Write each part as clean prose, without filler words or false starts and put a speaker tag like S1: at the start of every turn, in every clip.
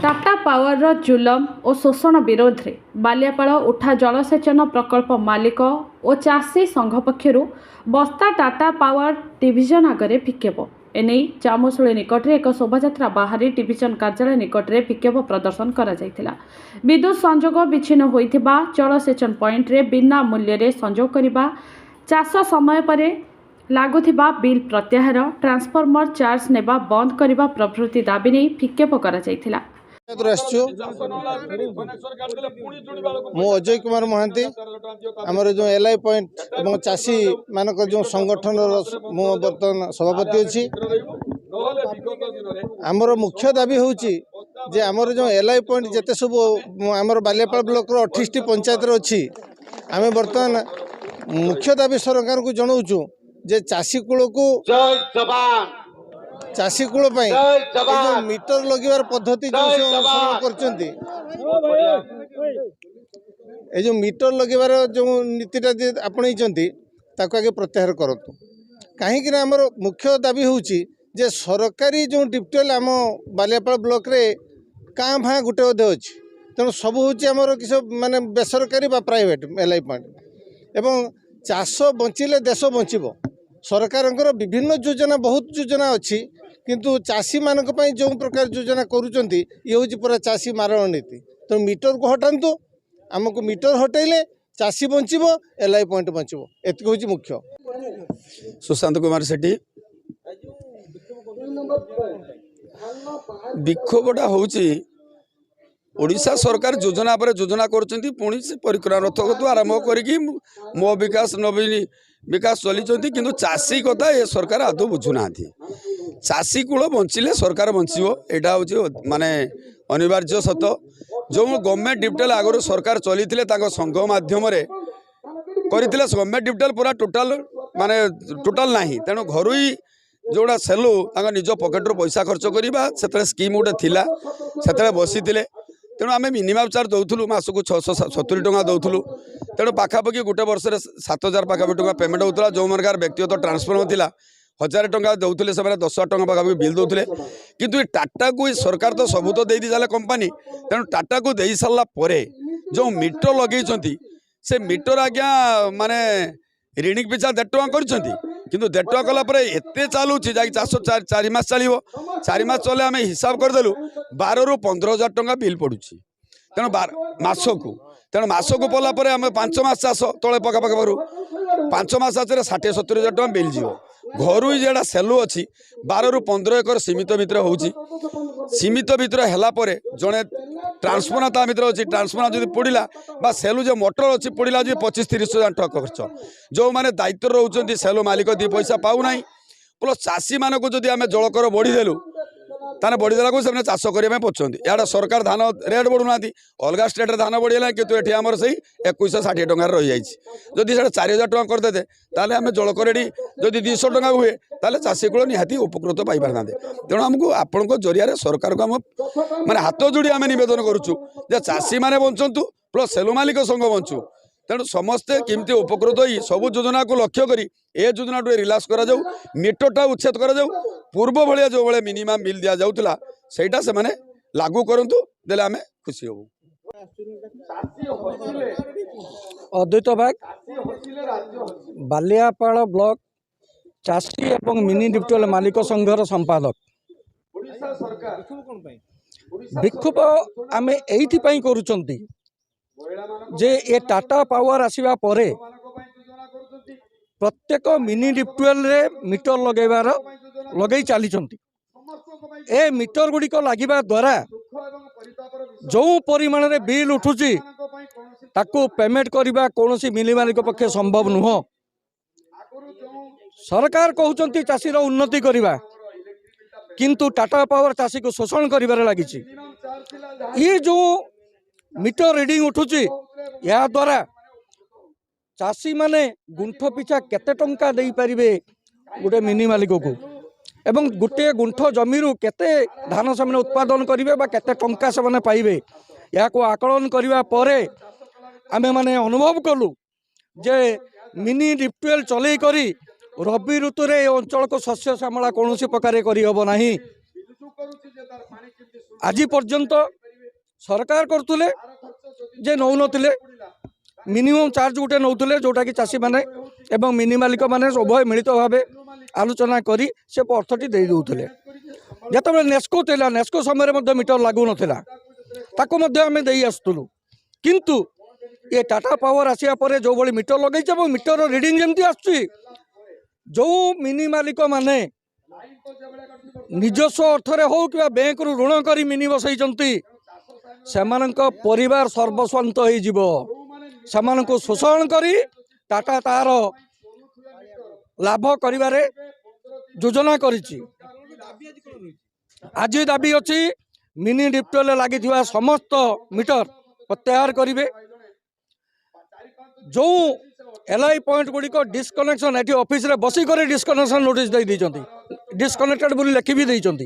S1: Tata power जुलम और शोषण विरोध में बालियापाल उठा जलसेचन प्रकल्प मालिक और चाषी संघ पक्षर बस्ता टाटा पावर डिविजन आगे विक्षेप एने जामुशुली निकट में एक शोभा बाहरी डिविजन कार्यालय निकट में विक्षेप प्रदर्शन करा जायथिला। विद्युत संजोग विच्छिन्न होइथिबा जलसेचन पॉइंट रे बिना मूल्य रे संजोग करबा, चाष समय पर लागुथिबा बिल प्रत्याहार, ट्रांसफॉर्मर चार्ज नेबा बंद करबा प्रभृति दाबी नहीं विक्षेप करा जायथिला।
S2: मु अजय कुमार महांती आमर जो एलआई पॉइंट और चाषी मान जो संगठन मु बर्तमान सभापति अच्छी। आमर मुख्य दाबी हूँ जे आमर जो एलआई पॉइंट जिते सब आमर बालियापाल ब्लॉक 28 पंचायत अच्छी आम बर्तमान मुख्य दाबी सरकार को जनाऊँ जे चाषी कूल को चाषी कूल जो मीटर लगवार पद्धति जो जो मीटर लगवार जो नीतिटा आपणईचंती ताको आगे प्रत्याहार करतु। कहीं आमर मुख्य दाबी हूँ जे सरकारी जो डिप्टेल आम बालियापाल ब्लॉक रे काँ भाँ गुटे अधे अच्छी तेणु सब हूँ आमर किस माने बेसरकारी बा प्राइवेट एलआई पॉइंट एवं चाष बंचिले देश बंचिब। सरकार विभिन्न योजना बहुत योजना अच्छी किंतु चाषी मानक पई जो प्रकार योजना करूचंती ये हूँ पूरा चाषी मारण नीति। तो मीटर को हटातु, आमको मीटर हटाइले चाषी बंचिब, एलआई पॉइंट बंचिब, एतिक हूँ मुख्य।
S3: सुशांत कुमार सेठी विक्षोभटा हूँ ओडिशा सरकार योजना पर योजना करुँच पुणी से परिक्रमा रथ आरंभ करी मो विकास नवीन विकास चली किंतु चाषी कथा ये सरकार आदौ बुझुना। चाषी कूल बंचिले सरकार बंचो यहाँ हूँ माने अनिवार्य सत। जो गवर्नमेंट डिप्टेल आगु सरकार चली संघ मध्यम करते गवर्नमेंट डिप्टेल पूरा टोटाल माने टोटाल ना तेणु घर जोड़ा सेलु निज पकेट्रु पैसा खर्च करवा से स्कीम गोटे थिला से बसी तेणु आम minimum charge Daulu mask 670 टଙ୍କା Daulu. तेणु पाखापाखि गोटे वर्ष 7000 पाखापाखि टଙ୍କା पेमेंट होता। जो मानकार व्यक्तिगत ट्रांसफॉर्मर थिला 1000 टଙ୍କା दौले से 10,000 टଙ୍କା पाखापाखि बिल दौले किंतु टाटा को सरकार तो सबू तो दे सारे कंपानी तेणु टाटा को दे सारा जो मीटर लगे से मीटर आज्ञा माने ऋणिक पिछा 1.5 टଙ୍କା कर किंतु 1.5 टଙ୍କା कलापर एत चलुची जा चाष 4 मास चलो 4 मास चले आम हिसाब करदेलु 12 ରୁ 15,000 टଙ୍କା बिल पड़ुची। तेणु मासकू तेणु मासकू पलापर आम 5 मास चाष तले पकापाखु 5 मास चाषे 60-70,000 टଙ୍କା बिल जीव। घर जेड़ा सेलु अच्छी 12 ରୁ 15 एकर सीमित भितर हो सीमित भितर है जड़े ट्रांसफॉर्मर ता भर अच्छी ट्रांसफॉर्मर जो पड़ा बा सेलु जो मोटर अच्छी पड़ा 25-30,000 टଙ୍କା खर्च। जो मैंने दायित्व रोच सेलु मालिक 2 पैसा पाऊना प्लस चाषी मानक जदि आम जलकर बढ़ीदेलु ताने बढ़ीदेला को से चाष करने पचार यहाँ सरकार धान रेट बढ़ुना अलग स्टेट धान बढ़ीला कितु ये आमर से 2160 टଙ୍କା रही जाइए। जदि से 4,000 टଙ୍କା करदे ताले आम जलकर जदि 200 टଙ୍କା हुए ताले चाषी कूल निहाती उपकृत पाई पारना। तेणु आमको आपण जरिया सरकार को आम माने हाथ जोड़ी आम नवेदन करुचु जे चाषी मैंने बंचतु प्लस सेलु मालिक संघ बंचु। तेणु समस्ते केमती उपकृत हो सब योजना को लक्ष्य करी ए योजना रिलाक्स करा जाऊ, मीटरटा उच्छेद करा जाऊ, पूर्व भाया जो भाई मिनिमम बिल दि जाऊला सेटा से माने लागू करंतु देले आमे खुशी होबू।
S4: अद्वैत बाग बालियापाल ब्लॉक चाषी एवं मिनी डिप्टेल मालिक संघर संपादक। विक्षोभ आम एइथिपाई करूचंती जे ये टाटा पावर आसीबा परे प्रत्येक मिनी डिप्टेल रे मीटर लगे चली ए मीटर गुड़िक लगिबा द्वारा जो परिमाण रे बिल उठुची ताकू पेमेंट करबा कोनोसी मिली मालिक पक्षे संभव नुह। सरकार कहउचंती चाषी रो उन्नति करबा किंतु टाटा पावर चाषी को शोषण करिबार लागिची। ये जो मीटर रीडिंग उठुची या द्वारा चाषी माने गुंठ पिछा केते टंका दे पारिबे गोटे मिनी मालिक को एवं गोटे गुंठ जमी केते धान से उत्पादन करेंगे बा केते टंका से पाइबे या को आकलन करिबा परे आमे माने अनुभव कलु जे मिनी डिप्टेल चलै करी रबी ऋतु रे अंचल को शस्य श्यामला कौन प्रकार करहब ना आज पर्यंत सरकार करतुले जे नौनथिले मिनिमम चार्ज गोटे नौतुले जोटा कि चाषी माने एवं मिनि मालिक माने उभय मिलित भाव आलोचना करी से अर्थटी दे दौले जिते नेस्को था नेस्को समय मीटर लागू नाला ताको आम दे आसुलु किंतु ये टाटा पावर आसिया परे जो भाई मीटर लगे मीटर रिडिंग जमती आसुची जो मिनि मालिक माने निजस्व अर्थरे हो कि बैंक रु ऋण कर मिनि बसई परिवार सर्वस्वांत हो शोषण करी टाटा तार लाभ करिबारे योजना करिछि। आज दाबी अच्छी मिनि डिप्टोल लगी समस्त मीटर प्रत्याहार करेंगे जो एलआई पॉइंट गुड़िक डिस्कनेक्शन ये ऑफिस रे बसिक डिस्कनेक्शन नोटिस दे डिस्कनेक्टेड बोली लिखि भी देइचंती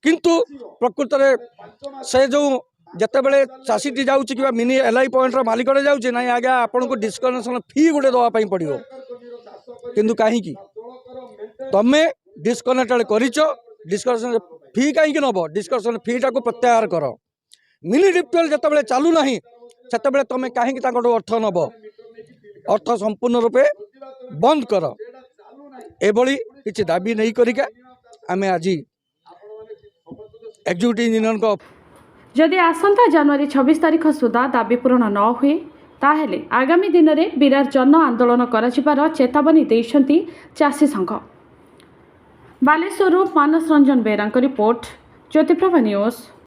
S4: किंतु प्रकृत में से जो जितेबाला चाषीटी जाऊँगी कि मिनि एलआई पॉइंट मालिक जाऊँगी ना आज्ञा आपन को डिस्कनेक्शन फी गोटे दवाई पड़ो किंतु कहीं तमें डिस्कनेक्टेड डिस्कनेक्शन फी कहीं नब डिस्कनेक्शन फी टाक प्रत्याहार कर मिनि डिप्टोल जितेबाला चालू ना से तुम कहीं अर्थ नब अर्थ संपूर्ण रूपे बंद कर एभली किसी दाबी नहीं करिका आमे आज एग्जीक्यूटिव इंजीनियर
S1: जदि आसंता जनवरी 26 तारिख सुधा दाबी पूरण न हुए ताहेले आगामी दिन में विराट जन आंदोलन कर चेतावनी देइछंती चाषी संघ। बालेश्वरु मानस रंजन बेरा रिपोर्ट ज्योतिप्रभा न्यूज।